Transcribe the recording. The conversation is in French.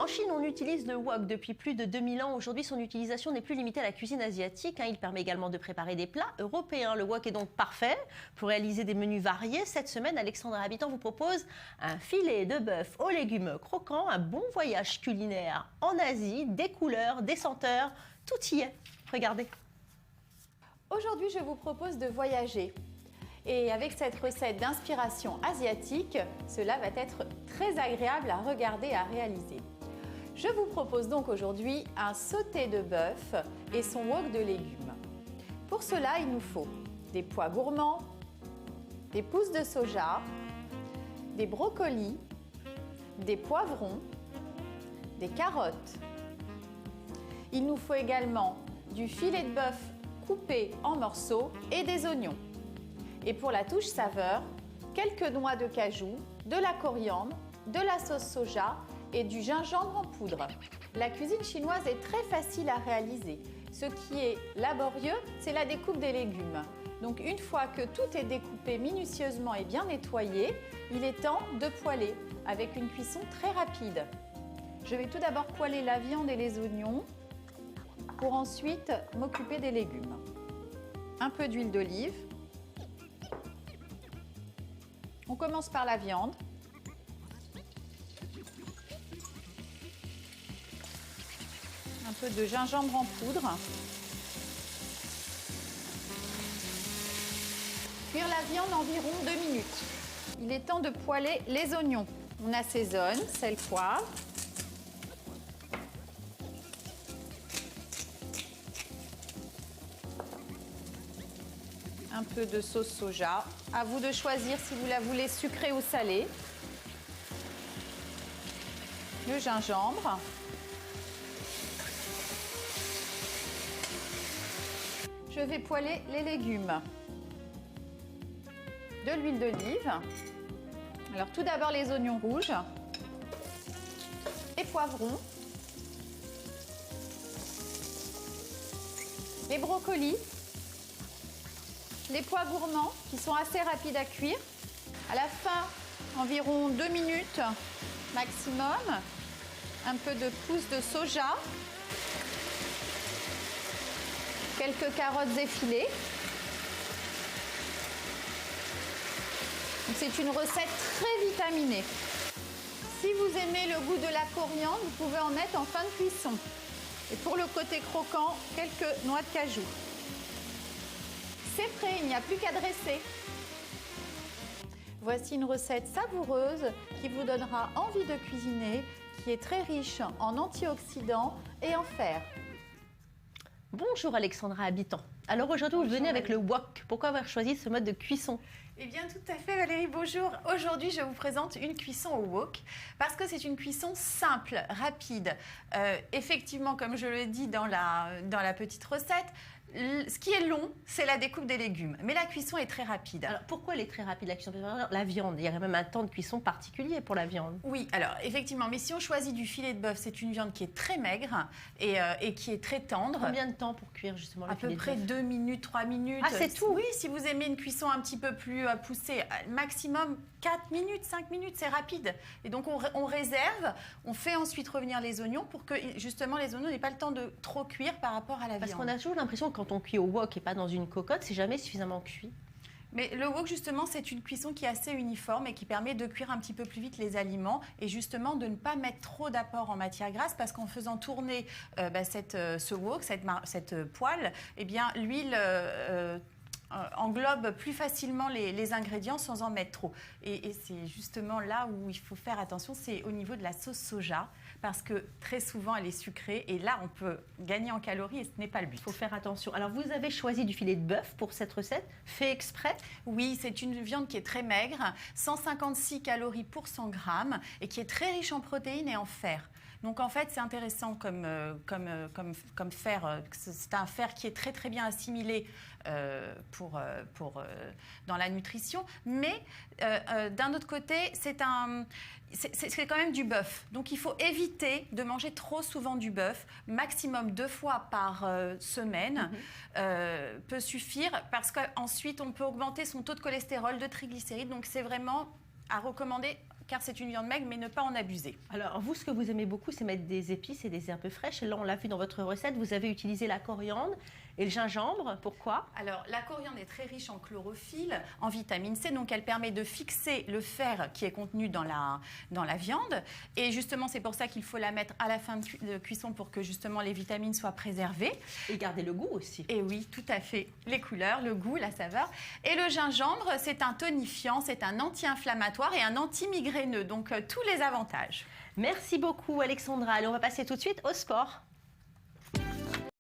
Chine, on utilise le wok depuis plus de 2000 ans. Aujourd'hui, son utilisation n'est plus limitée à la cuisine asiatique. Il permet également de préparer des plats européens. Le wok est donc parfait pour réaliser des menus variés. Cette semaine, Alexandra Habitant vous propose un filet de bœuf aux légumes croquants, un bon voyage culinaire en Asie, des couleurs, des senteurs, tout y est. Regardez. Aujourd'hui, je vous propose de voyager. Et avec cette recette d'inspiration asiatique, cela va être très agréable à regarder et à réaliser. Je vous propose donc aujourd'hui un sauté de bœuf et son wok de légumes. Pour cela, il nous faut des pois gourmands, des pousses de soja, des brocolis, des poivrons, des carottes. Il nous faut également du filet de bœuf coupé en morceaux et des oignons. Et pour la touche saveur, quelques noix de cajou, de la coriandre, de la sauce soja et du gingembre en poudre. La cuisine chinoise est très facile à réaliser. Ce qui est laborieux, c'est la découpe des légumes. Donc une fois que tout est découpé minutieusement et bien nettoyé, il est temps de poêler avec une cuisson très rapide. Je vais tout d'abord poêler la viande et les oignons pour ensuite m'occuper des légumes. Un peu d'huile d'olive. On commence par la viande. Un peu de gingembre en poudre. Cuire la viande environ 2 minutes. Il est temps de poêler les oignons. On assaisonne, sel, poivre. Un peu de sauce soja. À vous de choisir si vous la voulez sucrée ou salée. Le gingembre. Je vais poêler les légumes. De l'huile d'olive. Alors tout d'abord les oignons rouges. Les poivrons. Les brocolis. Les pois gourmands qui sont assez rapides à cuire. À la fin, environ 2 minutes maximum. Un peu de pousses de soja. Quelques carottes effilées. C'est une recette très vitaminée. Si vous aimez le goût de la coriandre, vous pouvez en mettre en fin de cuisson. Et pour le côté croquant, quelques noix de cajou. C'est prêt, il n'y a plus qu'à dresser. Voici une recette savoureuse qui vous donnera envie de cuisiner, qui est très riche en antioxydants et en fer. Bonjour Alexandra Habitant. Alors aujourd'hui, vous venez avec le wok. Pourquoi avoir choisi ce mode de cuisson? Eh bien, tout à fait Valérie, bonjour. Aujourd'hui, je vous présente une cuisson au wok parce que c'est une cuisson simple, rapide. Effectivement, comme je le dis dans la petite recette, ce qui est long, c'est la découpe des légumes. Mais la cuisson est très rapide. Alors pourquoi elle est très rapide la cuisson? La viande, il y a même un temps de cuisson particulier pour la viande. Oui, alors effectivement, mais si on choisit du filet de bœuf, c'est une viande qui est très maigre et qui est très tendre. Combien de temps pour cuire justement le filet de bœuf? À peu près 2 minutes, 3 minutes. Ah, c'est tout? Oui, si vous aimez une cuisson un petit peu plus poussée, maximum 4 minutes, 5 minutes, c'est rapide. Et donc on réserve, on fait ensuite revenir les oignons pour que justement les oignons n'aient pas le temps de trop cuire par rapport à la viande. Parce qu'on a toujours l'impression que quand on cuit au wok et pas dans une cocotte, c'est jamais suffisamment cuit. Mais le wok, justement, c'est une cuisson qui est assez uniforme et qui permet de cuire un petit peu plus vite les aliments et justement de ne pas mettre trop d'apport en matière grasse parce qu'en faisant tourner ce wok, cette poêle, eh bien, l'huile englobe plus facilement les ingrédients sans en mettre trop. Et c'est justement là où il faut faire attention, c'est au niveau de la sauce soja, parce que très souvent elle est sucrée et là on peut gagner en calories et ce n'est pas le but. Il faut faire attention. Alors vous avez choisi du filet de bœuf pour cette recette, fait exprès? Oui, c'est une viande qui est très maigre, 156 calories pour 100 grammes et qui est très riche en protéines et en fer. Donc en fait c'est intéressant comme fer, c'est un fer qui est très très bien assimilé dans la nutrition, mais d'un autre côté c'est quand même du bœuf, donc il faut éviter de manger trop souvent du bœuf, maximum 2 fois par semaine peut suffire parce qu'ensuite on peut augmenter son taux de cholestérol, de triglycérides, donc c'est vraiment à recommander car c'est une viande maigre, mais ne pas en abuser. Alors, vous, ce que vous aimez beaucoup, c'est mettre des épices et des herbes fraîches. Et là, on l'a vu dans votre recette, vous avez utilisé la coriandre et le gingembre. Pourquoi? Alors, la coriandre est très riche en chlorophylle, en vitamine C, donc elle permet de fixer le fer qui est contenu dans la viande. Et justement, c'est pour ça qu'il faut la mettre à la fin de cuisson pour que justement les vitamines soient préservées. Et garder le goût aussi. Et oui, tout à fait. Les couleurs, le goût, la saveur. Et le gingembre, c'est un tonifiant, c'est un anti-inflammatoire et un anti-migraineux. Donc, tous les avantages. Merci beaucoup, Alexandra. Allez, on va passer tout de suite au sport.